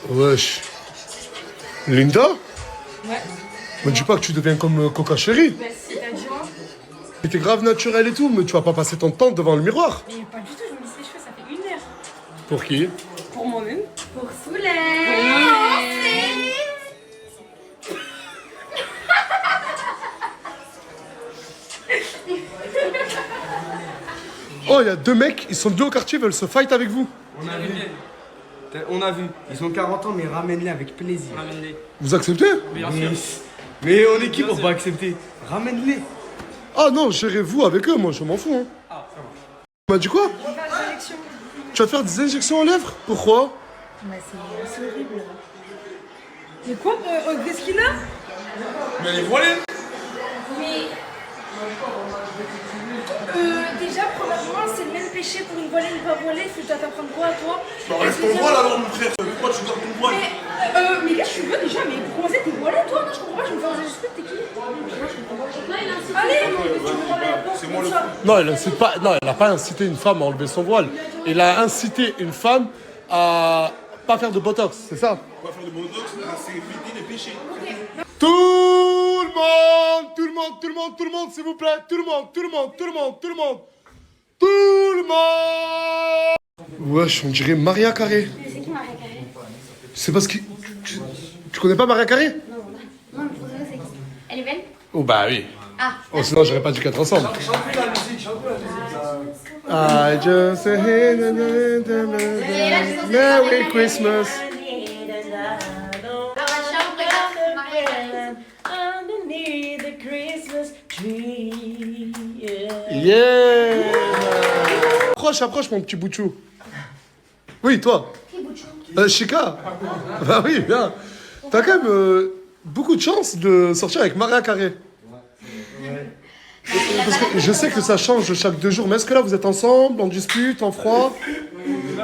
Wesh. Linda? Ouais. Me dis pas que tu deviens comme Coca Chérie. Bah si, t'as dit moi. Et t'es grave naturel et tout, mais tu vas pas passer ton temps devant le miroir. Mais pas du tout, je me lisse les cheveux, ça fait 1 heure. Pour qui? Pour moi-même. Pour Souley. Oh, il y a 2 mecs, ils sont 2 au quartier, ils veulent se fight avec vous. On a vu. On a vu. Ils ont 40 ans, mais ramène-les avec plaisir. Ramène-les. Vous acceptez? Bien sûr. Mais on est qui pour pas accepter? Ramène-les. Ah non, gérez-vous avec eux, moi je m'en fous. Hein. Ah, ça va. Tu m'as dit quoi? On va faire des élections. Tu vas te faire des injections aux lèvres? Pourquoi? Bah c'est horrible. Mais quoi? Qu'est-ce qu'il a? Mais elle est voilée. Mais. Déjà, premièrement, c'est le même péché pour une voilée et une pas voilée. Tu dois t'apprendre quoi, toi? Bah enlève ton voile alors mon frère, pourquoi tu gardes ton voile? Mais gars, je suis veux déjà, mais pour commencer, t'es voilée, toi? Non, je comprends pas, je me fais un esprit, t'es qui? Allez, tu me prends la porte, C'est moi comme le ça. Non, il incite pas, non, il a pas incité une femme à enlever son voile. Il a incité une femme à pas faire de botox, c'est ça? On va faire de botox, c'est éviter les péchés. Tout le monde, tout le monde, tout le monde, tout le monde, s'il vous plaît, tout le monde, tout le monde, tout le monde, tout le monde, tout le monde. Wesh, on dirait Maria Carré. Mais c'est qui Maria Carré? C'est parce que tu connais pas Maria Carré? Non, mais pour ça, c'est qui? Elle est belle? Oh bah oui. Ah. Oh sinon j'aurais pas dû qu'être ensemble. Chante la musique, chante la musique. I just say Merry Christmas. Underneath the Christmas tree. Yeah. Approche mon petit boutchou. Oui, toi. Qui Bouchou? Chica. Bah oui, bien. T'as quand même beaucoup de chance de sortir avec Maria Carré. Parce que je sais que ça change chaque 2 jours, mais est-ce que là vous êtes ensemble, en dispute, en froid?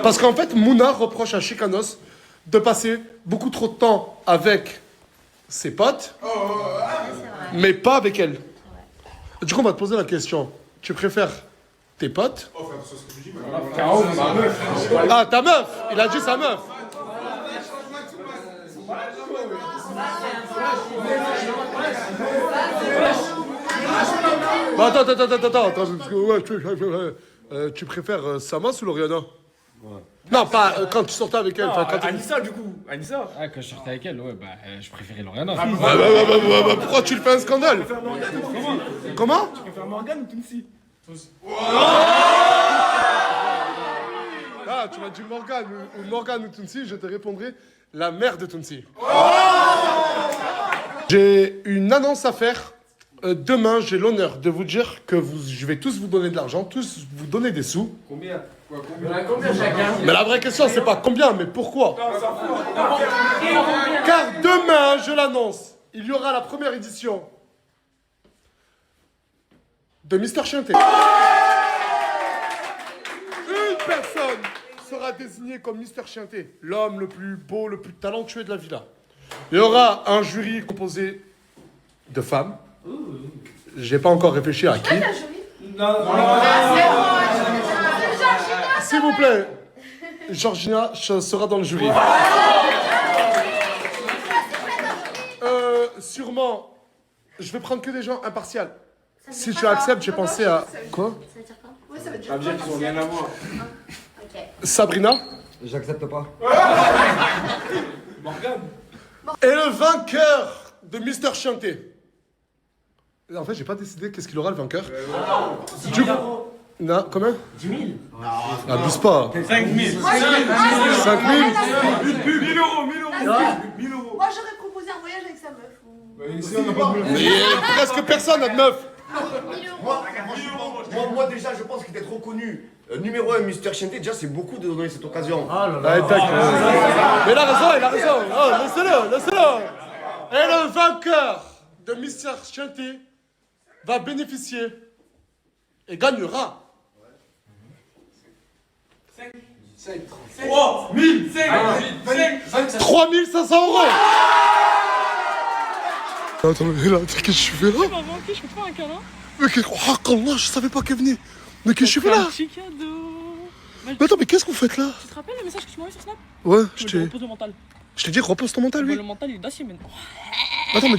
Parce qu'en fait, Mouna reproche à Chicanos de passer beaucoup trop de temps avec ses potes, mais pas avec elle. Du coup, on va te poser la question. Tu préfères tes potes? Ah, ta meuf! Il a dit sa meuf! Bon, attends, parce que, ouais, tu préfères Samas ou Loriana? Ouais. Non, pas quand tu sortais avec elle. Non, Quand Anissa, du coup. Anissa. Ah, quand je sortais avec elle, ouais, bah, je préférais Loriana. pourquoi tu le fais un scandale? Comment? Tu préfères Morgane ou Tunsi? Ah, tu m'as dit Morgane ou Tunsi, je te répondrai la mère de Tunsi. J'ai une annonce à faire. Demain, j'ai l'honneur de vous dire que je vais tous vous donner de l'argent, tous vous donner des sous. Combien? Combien chacun? Mais la vraie question, c'est pas combien, mais pourquoi? Car demain, je l'annonce, il y aura la première édition de Mister Chienté. Une personne sera désignée comme Mister Chienté, l'homme le plus beau, le plus talentueux de la villa. Il y aura un jury composé de femmes. J'ai pas encore réfléchi à qui. S'il vous plaît, Georgina sera dans le jury. Sûrement, je vais prendre que des gens impartials. Si tu acceptes, j'ai pensé à... Quoi? Ça veut dire quoi? Ouais, ça veut dire Ça veut dire qu'ils ont rien à voir. Ok. Sabrina. J'accepte pas. Morgane. Et le vainqueur de Mister Chienté. En fait, j'ai pas décidé qu'est-ce qu'il aura le vainqueur. Du coup... Non, combien? 10 000. N'abuse pas. 5 000. 5 000. 1000 euros, 1000 euros. 1000 euros. Moi, j'aurais proposé un voyage avec sa meuf. Ici on n'a pas de meuf. Mais presque personne n'a de meuf. Moi, déjà, je pense qu'il est trop connu. Numéro 1, Mister Chienté, déjà, c'est beaucoup de donner cette occasion. Mais il a raison. Oh, laissez-le. Et le vainqueur de Mister Chienté va bénéficier et gagnera 3 3 500 euros. Attends, mais là, qu'est-ce que je fais là? Maman, ok, je peux te faire un câlin? Mais Allah, je savais pas qu'elle venait. Mais qu'est-ce que je fais là? Un petit cadeau. Mais attends, mais qu'est-ce que vous faites là? Tu te rappelles le message que tu m'as envoyé sur Snap? Ouais, Je me repose le mental. Je t'ai dit, repose ton mental, lui. Le mental, il est d'acier maintenant. Attends, mais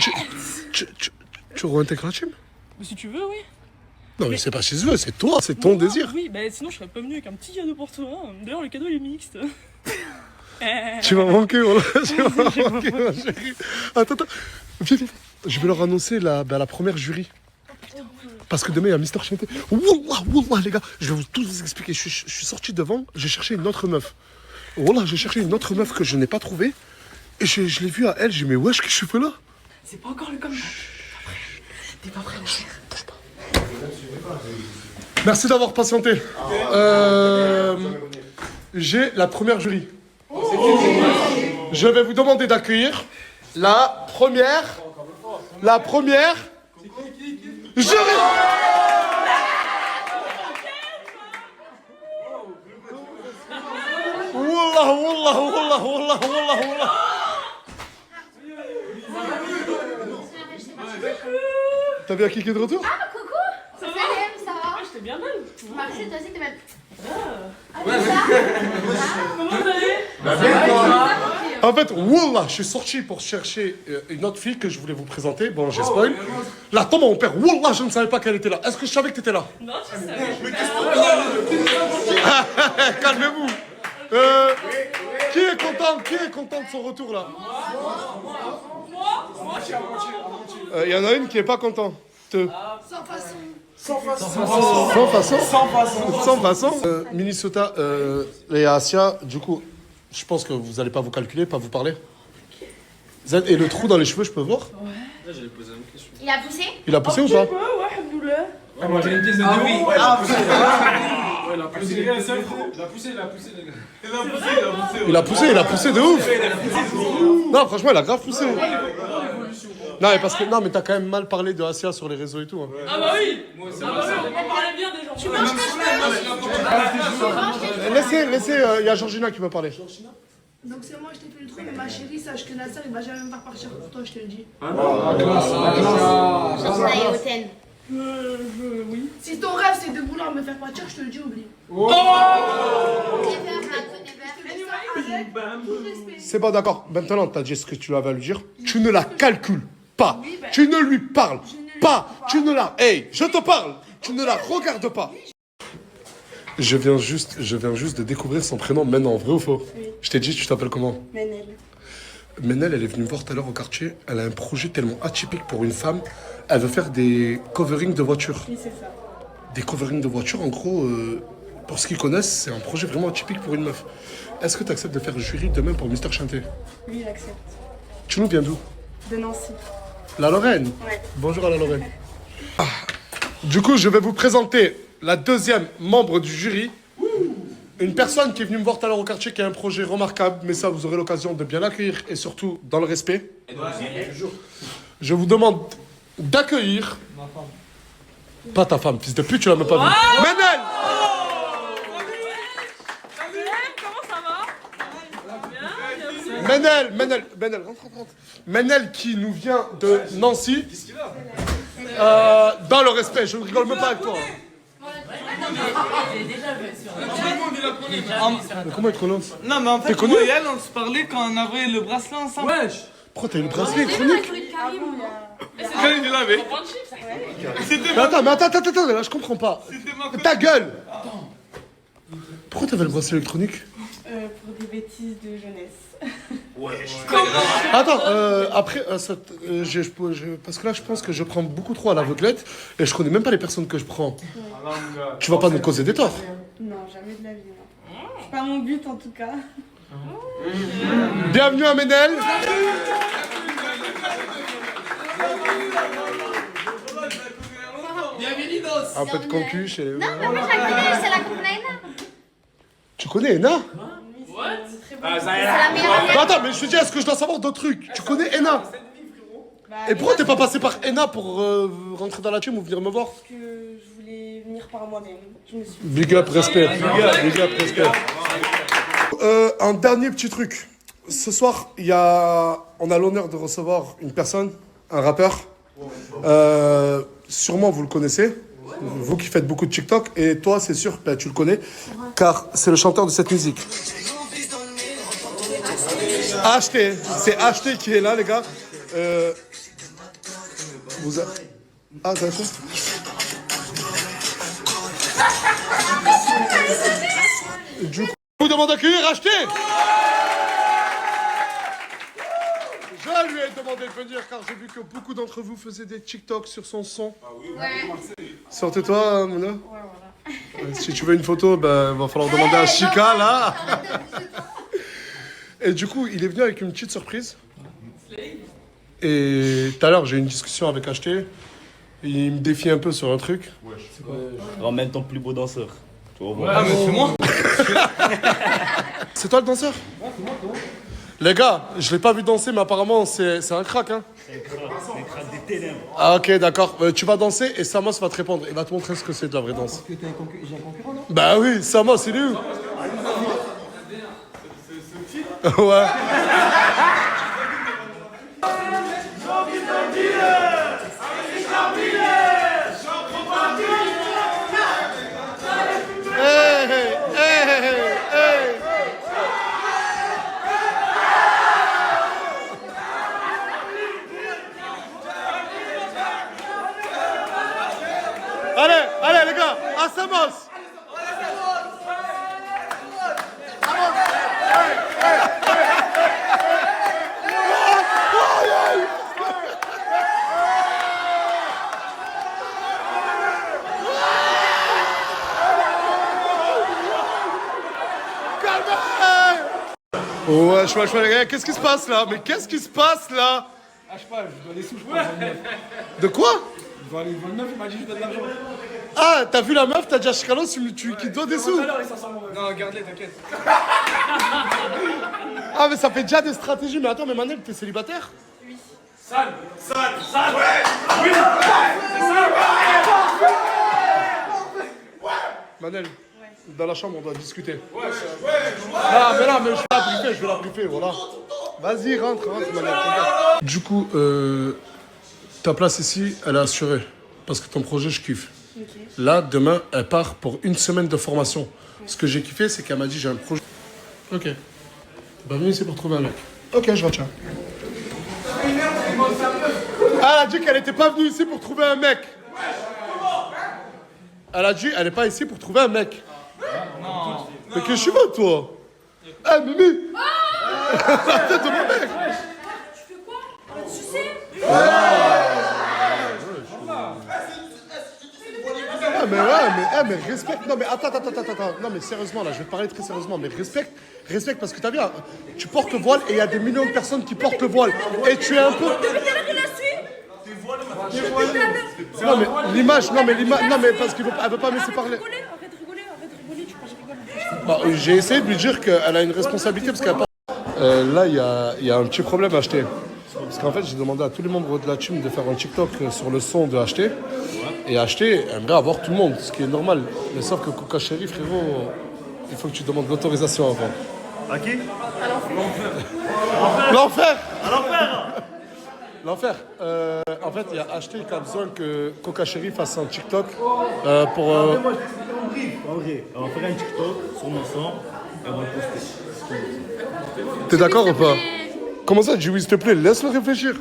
tu réintègres la team? Mais si tu veux, oui. Non, mais c'est pas chez eux, c'est toi, c'est ton désir. Oui, bah sinon je serais pas venu avec un petit cadeau pour toi. D'ailleurs, le cadeau il est mixte. Tu m'as manqué, voilà. Tu m'as manqué, ma chérie. Attends. Viens. Je vais leur annoncer la première jury. Parce que demain, il y a Mister Chanté. Wallah, les gars, je vais tous vous expliquer. Je suis sorti devant, j'ai cherché une autre meuf. Wallah, j'ai cherché une autre meuf que je n'ai pas trouvée. Et je l'ai vue à elle, j'ai dit, mais wesh, qu'est-ce que je fais là? C'est pas encore le comeback. T'es pas prêt, mon frère. Merci d'avoir patienté. J'ai la première jury. Je vais vous demander d'accueillir la première jury. Wallah. T'as bien kické de retour? Ah, coucou. Salut, ça va? J'étais bien belle. Merci, toi aussi, t'es belle. En fait, wallah, je suis sorti pour chercher une autre fille que je voulais vous présenter. Bon, j'ai spoil. La tombe à mon père, wallah, je ne savais pas qu'elle était là. Est-ce que je savais que t'étais là? Non, tu savais. Calmez-vous. Qui est content de son retour là? Il y en a une qui est pas contente. Sans façon. Minnesota et Asia, du coup, je pense que vous allez pas vous calculer, pas vous parler. Et le trou dans les cheveux, je peux voir? Il a poussé? Il a poussé ou pas? Ouais, alhamdoulilah. Ah, moi j'ai une pièce de Ah oui, Il a poussé, les gars. Il a poussé de ouf. Non, franchement, il a grave poussé. Non, mais parce que mais t'as quand même mal parlé de Asia sur les réseaux et tout. Hein. Ah bah oui. On parlait bien des gens. Tu manges Laissez, il y a Georgina qui veut parler. Donc c'est moi, je t'ai fait le truc, mais ma chérie, sache que Nasser, il va jamais me faire partir pour toi, je te le dis. Georgina est hautaine. Oui. Si ton rêve, c'est de vouloir me faire partir, je te le dis, oublie. C'est bon, d'accord. Maintenant, t'as dit ce que tu avais à lui dire. Tu ne la calcules pas. Tu ne lui parles pas. Tu ne la... Hey, je te parle. Tu ne la regardes pas. Je viens juste de découvrir son prénom maintenant, vrai ou faux? Oui. Je t'ai dit, tu t'appelles comment? Menel. Menel, elle est venue me voir tout à l'heure au quartier. Elle a un projet tellement atypique pour une femme. Elle veut faire des coverings de voitures. Oui, c'est ça. Des coverings de voitures, en gros, pour ceux qui connaissent, c'est un projet vraiment atypique pour une meuf. Est-ce que tu acceptes de faire jury demain pour Mister Chanté? Oui, il accepte. Tu nous viens d'où? De Nancy. La Lorraine? Ouais. Bonjour à la Lorraine. Du coup, je vais vous présenter la deuxième membre du jury. Une personne qui est venue me voir tout à l'heure au quartier qui a un projet remarquable, mais ça, vous aurez l'occasion de bien l'accueillir et surtout dans le respect. Je vous demande d'accueillir... Pas ta femme, fils de pute, tu l'as même pas vu. Menel! Comment ça va? Menel, rentre. Menel qui nous vient de Nancy. Dans le respect, je ne rigole même pas avec toi. Mais comment il te connaît? Non, mais en fait, T'es connu? moi et elle, on se parlait quand on avait le bracelet ensemble. Wesh. Pourquoi t'as une bracelet électronique? Karim, il l'avait. Mais attends, là je comprends pas. Ta gueule! Pourquoi t'avais le bracelet électronique? Pour des bêtises de jeunesse. Attends, après, parce que là je pense que je prends beaucoup trop à l'aveuglette et je connais même pas les personnes que je prends. Tu vas pas nous causer des torts? Non, jamais de la vie. C'est pas mon but en tout cas. Bienvenue à Menel. Un peu de concu chez les... Non, mais moi, je la connais, c'est la copine d'Aina. Tu connais Ena? C'est la meilleure amie. Attends, mais je te dis, est-ce que je dois savoir d'autres trucs? Tu connais Ena? Et pourquoi t'es pas passé par Ena pour rentrer dans la team ou venir me voir? Parce que je voulais venir par moi-même. Je me suis... Big up, respect. Big up, respect. Un dernier petit truc. Ce soir, on a l'honneur de recevoir une personne, un rappeur. Sûrement, vous le connaissez. Vous qui faites beaucoup de TikTok. Et toi, c'est sûr, tu le connais. Car c'est le chanteur de cette musique. Acheté. C'est Acheté qui est là, les gars. Vous a... Ah, t'as acheté? Du coup, je vous demande d'accueillir Acheté. Je lui ai demandé de venir car j'ai vu que beaucoup d'entre vous faisaient des TikTok sur son son. Ah oui, sortez-toi, Mouna. Ouais, voilà. Si tu veux une photo, ben, va falloir demander à Chica, là. Et du coup, il est venu avec une petite surprise. Et tout à l'heure, j'ai eu une discussion avec Acheté. Il me défie un peu sur un truc. Ouais, c'est quoi? Ramène ton plus beau danseur. Ah, mais c'est moi. C'est toi le danseur? Ouais, c'est moi, toi. Les gars, je l'ai pas vu danser, mais apparemment, c'est un crack, hein? C'est un crack des ténèbres. Ah, ok, d'accord. Tu vas danser et Samos va te répondre. Il va te montrer ce que c'est de la vraie danse. Parce que j'ai un concurrent, non? Bah oui, Samos, il est où? Ouais. Allez, allez les gars, à Samos. Ouais, les gars, qu'est-ce qui se passe là? Mais qu'est-ce qui se passe là? Ah, je sais pas, je dois des sous, je crois. De quoi? Je dois aller voir le meuf, il m'a dit je dois de l'argent. Ah, t'as vu la meuf, t'as dit à Chicanos qui te doit des sous? Non, garde-les, t'inquiète. Ah, mais ça fait déjà des stratégies. Mais attends, mais Manel, t'es célibataire? Oui. Sale, ouais. Oui. Manel, dans la chambre, on doit discuter. Ah, mais là, mais je vais la briefer, voilà. Vas-y, rentre, Manel. Du coup, ta place ici, elle est assurée. Parce que ton projet, je kiffe. Okay. Là, demain, elle part pour une semaine de formation. Okay. Ce que j'ai kiffé, c'est qu'elle m'a dit, j'ai un projet. Ok. Bah, venez ici pour trouver un mec. Ok, je retiens. Elle a dit qu'elle n'était pas venue ici pour trouver un mec. Elle a dit, elle n'est pas ici pour trouver un mec. Non. Mais qu'est-ce que tu veux, toi? Eh, Mimi. La tête de mon mec. Tu fais quoi? Tu sais? Ah, mais respecte. Non, mais attends. Non, mais sérieusement, là, je vais te parler très sérieusement. Mais respecte parce que t'as vu, tu portes le voile et il y a des millions de personnes qui portent le voile. Et tu es un peu. Non, mais l'image, non, mais parce qu'elle veut pas me laisser parler. Arrête de rigoler, tu crois que je rigole. Bon, j'ai essayé de lui dire qu'elle a une responsabilité parce qu'elle a pas. Là, il y a un petit problème à Acheté. Parce qu'en fait, j'ai demandé à tous les membres de la team de faire un TikTok sur le son de Acheté. Et Acheté aimerait avoir tout le monde, ce qui est normal. Mais sauf que Coca Chéri, frérot, il faut que tu demandes l'autorisation avant. À qui? À l'enfer. L'enfer. À l'enfer. L'enfer. En fait, il y a Acheté qui a besoin que Coca Chéri fasse un TikTok pour. Moi, je t'explique en vrai. On va faire un TikTok sur mon son et on va le poster. T'es d'accord ou pas? Comment ça, dis oui, s'il te plaît, laisse-le réfléchir.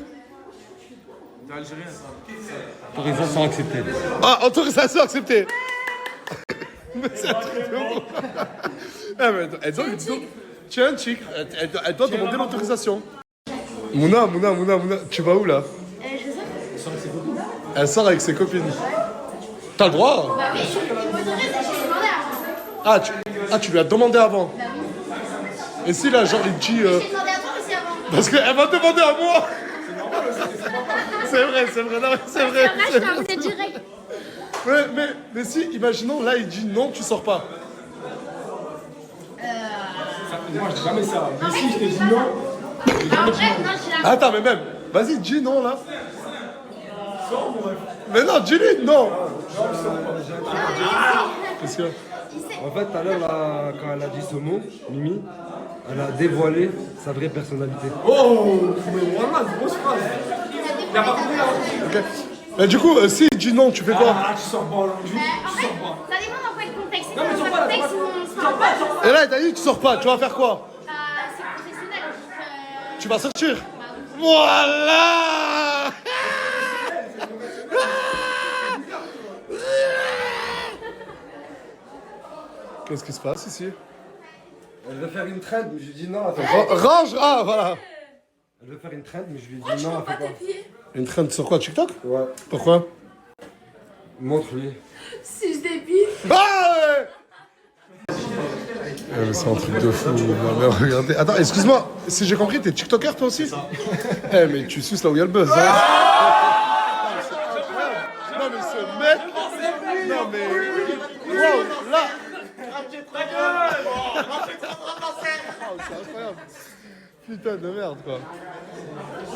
T'es algérien, ça. Autorisation acceptée. Ah, autorisation acceptée. Mais c'est un truc de ouf. Ah, mais elle doit, tu es un chic, elle doit demander l'autorisation. Mouna, tu vas où là? Je sors. Elle sort avec ses copines. T'as le droit? Bah oui, je m'autorise, j'ai demandé avant. Tu lui as demandé avant? Bah oui. Et si là, genre, il dit. J'ai demandé à toi aussi avant. Parce qu'elle va demander à moi. C'est vrai, non, c'est vrai. Je t'ai direct. Mais si, imaginons, là, il dit non, tu sors pas. Moi, je dis jamais ça. Mais si je te dis non. En vrai, non, j'ai la. Attends, mais même, vas-y, dis non, là. Mais non, dis-lui, non. Qu'est-ce qu'il y a? En fait, tout à l'heure, là, quand elle a dit ce mot, Mimi, elle a dévoilé sa vraie personnalité. Oh, mais voilà, grosse phrase. Il a pas compris là. Ok. Mais du coup, si il dit non, tu fais quoi? Ah, tu sors pas aujourd'hui. En fait, ça dépend dans quel contexte. Si Non, mais dans sors un pas, contexte où on sera pas. Et là, il t'a dit, tu sors pas, tu vas faire quoi? C'est professionnel. Tu vas sortir. Voilà. Qu'est-ce qui se passe ici? Elle veut faire une trend, mais je lui dis non, elle fait pas. Range. Ah, voilà. Elle veut faire une trend, mais je lui dis Pourquoi tu non, montes elle pas fait tes pas. pieds? Une traîne sur quoi? TikTok? Ouais. Pourquoi? Montre-lui. C'est débile. Ah ouais. Mais c'est un truc de fou. Ma mère, regardez. Attends, excuse-moi. Si j'ai compris, t'es TikToker toi aussi? Eh, mais tu suces là où il y a le buzz. Hein. Non, mais ce mec. Non, mais. Wow, là. C'est incroyable. Putain de merde, quoi.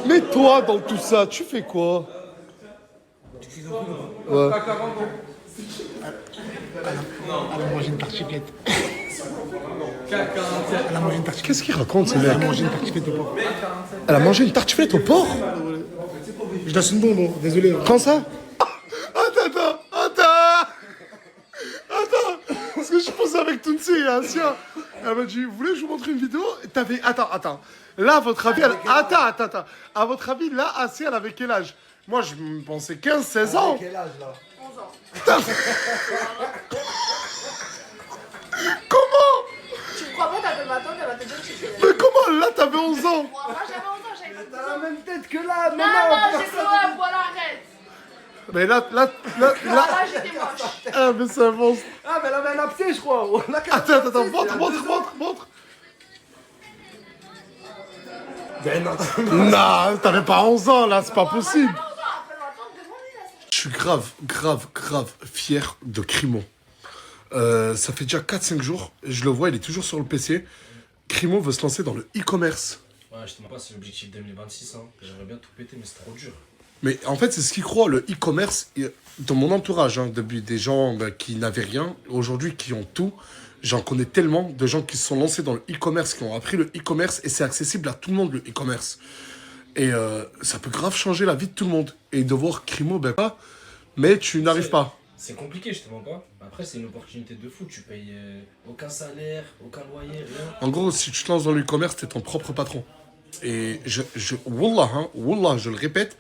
Mais toi, dans tout ça, tu fais quoi? Ouais. Elle a mangé une tartiflette. Elle a mangé une tartiflette. Qu'est-ce qu'il raconte, ce mec? Elle a mangé une tartiflette au porc. Elle a mangé une tartiflette au porc? Je laisse une bombe, désolé. Hein. Quand ça? Attends. Parce que je posais avec Tunsi et Asia. Elle m'a dit, vous voulez que je vous montre une vidéo? T'avais... Attends. Là, à votre avis, Attends. À votre avis, là, Asia, elle avait quel âge? Moi, je me pensais 15-16 ans. Quel âge là? 11 ans. Comment? Tu me crois pas, t'as de ma tante, elle va te dire que tu fais. Mais comment? Là, t'avais 11 ans. Moi, j'avais 11 ans, j'avais pas 10 T'as la ans. même tête que là, Non, maman. j'ai fait ouais, voilà, arrête. Mais là... Là, j'étais moche. Ah, mais c'est un monstre. Ah, mais elle avait un abcès, je crois. On a qu'un Attends, abcès, montre. Ben non. Non, t'avais pas 11 ans, là, c'est pas possible. J'avais 11 ans, après m'attendre devant lui, là. Je suis grave fier de Crimo. Ça fait déjà 4-5 jours, je le vois, il est toujours sur le PC. Crimo veut se lancer dans le e-commerce. Ouais, je te mens pas, c'est l'objectif 2026. Hein. J'aimerais bien tout péter, mais c'est trop dur. Mais en fait, c'est ce qu'ils croient, le e-commerce. Dans mon entourage, hein, depuis des gens qui n'avaient rien, aujourd'hui qui ont tout, j'en connais tellement de gens qui se sont lancés dans le e-commerce, qui ont appris le e-commerce, et c'est accessible à tout le monde, le e-commerce. Et ça peut grave changer la vie de tout le monde. Et de voir Crimo, ben pas, mais tu n'arrives pas. C'est compliqué, je te mens pas. Après, c'est une opportunité de fou. Tu payes aucun salaire, aucun loyer, rien. En gros, si tu te lances dans le e-commerce, t'es ton propre patron. Et Wallah, je le répète,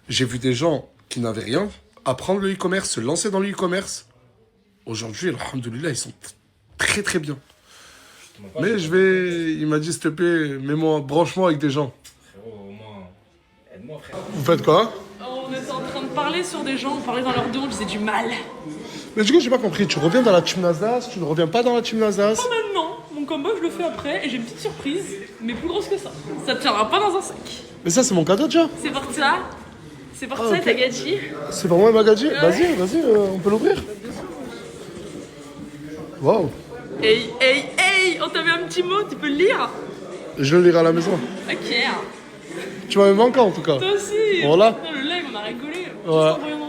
j'ai vu des gens qui n'avaient rien apprendre le e-commerce, se lancer dans le e-commerce. Aujourd'hui, alhamdoulilah, ils sont très très bien. Je te mens pas, Mais il m'a dit, s'il te plaît, branche-moi avec des gens. Frérot, au moins, aide-moi, frère. Vous faites quoi? On était en train de parler sur des gens, on parlait dans leur dos, on disait du mal. Mais du coup, j'ai pas compris, tu reviens dans la team Nasdaq, tu ne reviens pas dans la team Nasdaq? Pas maintenant, mon combat je le fais après et j'ai une petite surprise, mais plus grosse que ça. Ça te tiendra pas dans un sac. Mais ça, c'est mon cadeau déjà. C'est pour ça. C'est pour ça, ok. t'as gadji. C'est pour moi, Magadji. Vas-y, on peut l'ouvrir. Waouh. Hey, on t'a mis un petit mot, tu peux le lire? Je le lirai à la maison. Ok. Tu m'as même manqué en tout cas. Toi aussi. Voilà. Putain, le live, on a rigolé. Ouais. Juste en voyant